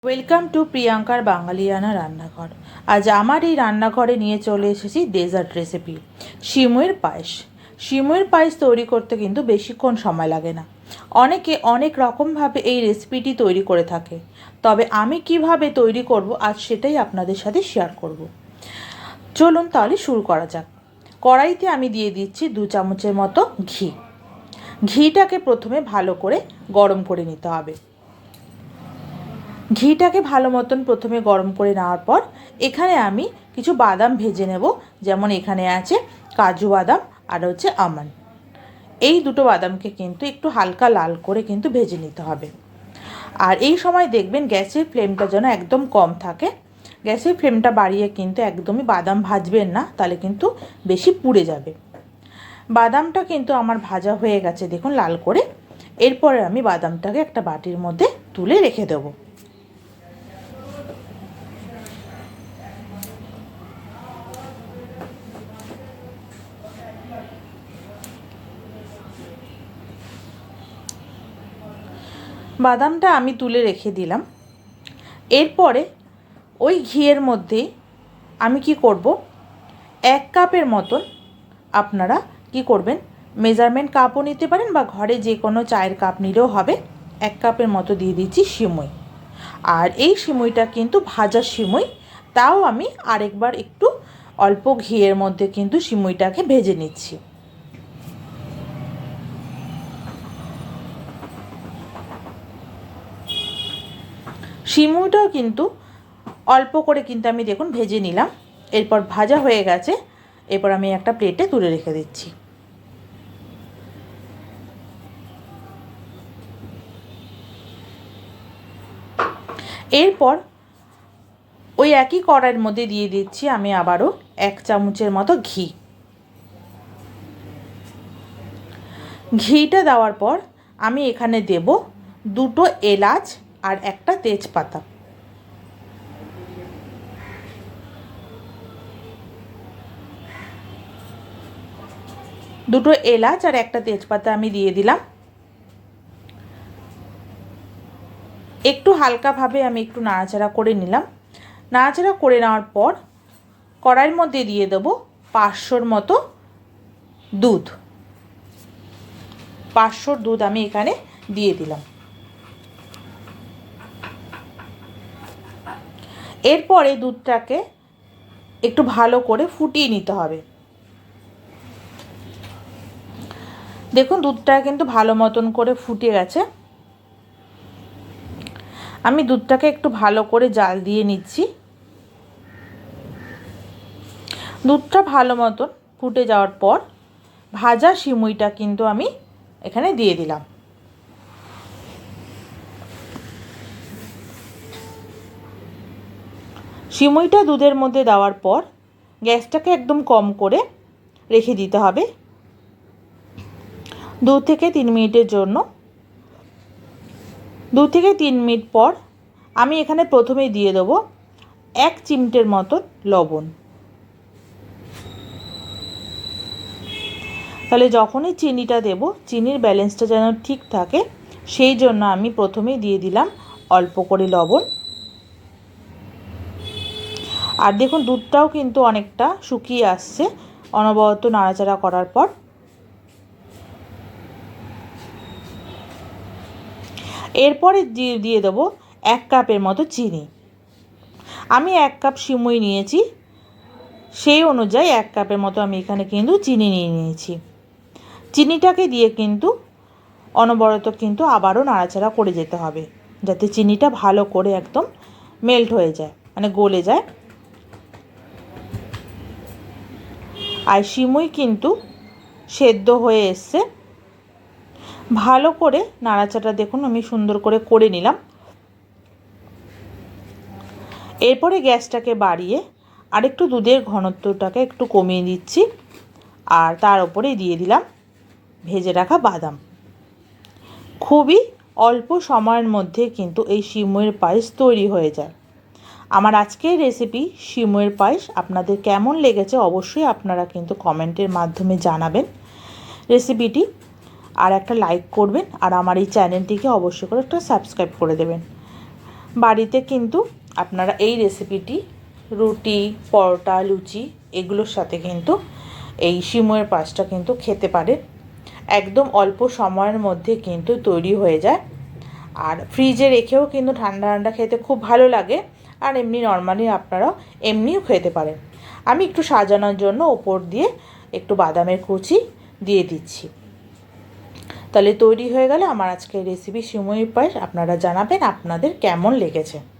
Welcome to প্রিয়াঙ্কার বাঙালিয়ানা রান্নাঘর। আজ আমার এই রান্নাঘরে নিয়ে চলে এসেছি ডেজার্ট রেসিপি সিমইয়ের পায়েস। সিমইয়ের পায়েস তৈরি করতে কিন্তু বেশিক্ষণ সময় লাগে না। অনেকে অনেক রকমভাবে এই রেসিপিটি তৈরি করে থাকে, তবে আমি কিভাবে তৈরি করব আজ সেটাই আপনাদের সাথে শেয়ার করব। চলুন তাহলে শুরু করা যাক। কড়াইতে আমি দিয়ে দিচ্ছি 2 চামচের মতো ঘি। ঘিটাকে প্রথমে ভালো করে গরম করে নিতে হবে। ঘিটাকে ভালো মতন প্রথমে গরম করে নেওয়ার পর এখানে আমি কিছু বাদাম ভেজে নেব। যেমন এখানে আছে কাজু বাদাম আর হচ্ছে আমন্ড। এই দুটো বাদামকে কিন্তু একটু হালকা লাল করে কিন্তু ভেজে নিতে হবে। আর এই সময় দেখবেন গ্যাসের ফ্লেমটা যেন একদম কম থাকে। গ্যাসের ফ্লেমটা বাড়িয়ে কিন্তু একদমই বাদাম ভাজবেন না, তাহলে কিন্তু বেশি পুড়ে যাবে। বাদামটা কিন্তু আমার ভাজা হয়ে গেছে দেখুন লাল করে। এরপরে আমি বাদামটাকে একটা বাটির মধ্যে তুলে রেখে দেবো। বাদামটা আমি তুলে রেখে দিলাম। এরপরে ওই ঘিয়ের মধ্যেই আমি কি করব, 1 কাপের মতন, আপনারা কি করবেন, মেজারমেন্ট কাপও নিতে পারেন বা ঘরে যে কোনো চায়ের কাপ নিলেও হবে। 1 কাপের মতো দিয়ে দিচ্ছি সিমই। আর এই সিমইটা কিন্তু ভাজা সিমই, তাও আমি আরেকবার একটু অল্প ঘিয়ের মধ্যে কিন্তু সিমইটাকে ভেজে নিচ্ছি। সিমইটাও কিন্তু অল্প করে কিন্তু আমি দেখুন ভেজে নিলাম। এরপর ভাজা হয়ে গেছে, এরপর আমি একটা প্লেটে তুলে রেখে দিচ্ছি। এরপর ওই একই কড়াইয়ের মধ্যে দিয়ে দিচ্ছি আমি আবারও 1 চামচের মতো ঘি। ঘিটা দেওয়ার পর আমি এখানে দেব 2টো এলাচ আর একটা তেজপাতা। দুটো এলাচ আর একটা তেজপাতা আমি দিয়ে দিলাম। একটু হালকাভাবে আমি একটু নাড়াচাড়া করে নিলাম। নাড়াচাড়া করে নেওয়ার পর কড়াইয়ের মধ্যে দিয়ে দেব 500-র মতো দুধ। 500 দুধ আমি এখানে দিয়ে দিলাম। এরপরে দুধটাকে একটু ভালো করে ফুটিয়ে নিতে হবে। দেখুন দুধটা কিন্তু ভালো মতন করে ফুটে গেছে। আমি দুধটাকে একটু ভালো করে জাল দিয়ে নিচ্ছি। দুধটা ভালো মতন ফুটে যাওয়ার পর ভাজা সিমইটা কিন্তু আমি এখানে দিয়ে দিলাম। সিমইটা দুধের মধ্যে দেওয়ার পর গ্যাসটাকে একদম কম করে রেখে দিতে হবে 2 থেকে 3 মিনিটের জন্য। 2 থেকে 3 মিনিট পর আমি এখানে প্রথমেই দিয়ে দেবো 1 চিমটের মতো লবণ। তাহলে যখনই চিনিটা দেব, চিনির ব্যালেন্সটা যেন ঠিক থাকে, সেই জন্য আমি প্রথমেই দিয়ে দিলাম অল্প করে লবণ। আর দেখুন দুধটাও কিন্তু অনেকটা শুকিয়ে আসছে অনবরত নাড়াচাড়া করার পর। এরপরে দিয়ে দেবো 1 কাপের মতো চিনি। আমি 1 কাপ সিমই নিয়েছি, সেই অনুযায়ী 1 কাপের মতো আমি এখানে কিন্তু চিনি নিয়ে নিয়েছি। চিনিটাকে দিয়ে কিন্তু অনবরত কিন্তু আবারও নাড়াচাড়া করে যেতে হবে, যাতে চিনিটা ভালো করে একদম মেল্ট হয়ে যায়, মানে গলে যায়। আর সিমই কিন্তু সেদ্ধ হয়ে এসছে। ভালো করে নাড়াচাড়া দেখুন আমি সুন্দর করে নিলাম। এরপরে গ্যাসটাকে বাড়িয়ে আরেকটু দুধের ঘনত্বটাকে একটু কমিয়ে দিচ্ছি। আর তার উপরে দিয়ে দিলাম ভেজে রাখা বাদাম। খুবই অল্প সময়ের মধ্যে কিন্তু এই সিমইয়ের পায়েস তৈরি হয়ে যায়। আমার আজকের রেসিপি সিমইয়ের পায়েস আপনাদের কেমন লেগেছে অবশ্যই আপনারা কিন্তু কমেন্টের মাধ্যমে জানাবেন রেসিপিটি। আর একটা লাইক করবেন, আর আমার এই চ্যানেলটিকে অবশ্যই করে একটা সাবস্ক্রাইব করে দেবেন। বাড়িতে কিন্তু আপনারা এই রেসিপিটি রুটি, পরোটা, লুচি এগুলোর সাথে কিন্তু এই সিমইয়ের পায়েসটা কিন্তু খেতে পারেন। একদম অল্প সময়ের মধ্যে কিন্তু তৈরি হয়ে যায়। আর ফ্রিজে রেখেও কিন্তু ঠান্ডা ঠান্ডা খেতে খুব ভালো লাগে। আর এমনি নর্মালি আপনারাও এমনিও খেতে পারেন। আমি একটু সাজানোর জন্য ওপর দিয়ে একটু বাদামের কুচি দিয়ে দিচ্ছি। তাহলে তৈরি হয়ে গেল আমার আজকের রেসিপি সিমইয়ের পায়েস। আপনারা জানাবেন আপনাদের কেমন লেগেছে।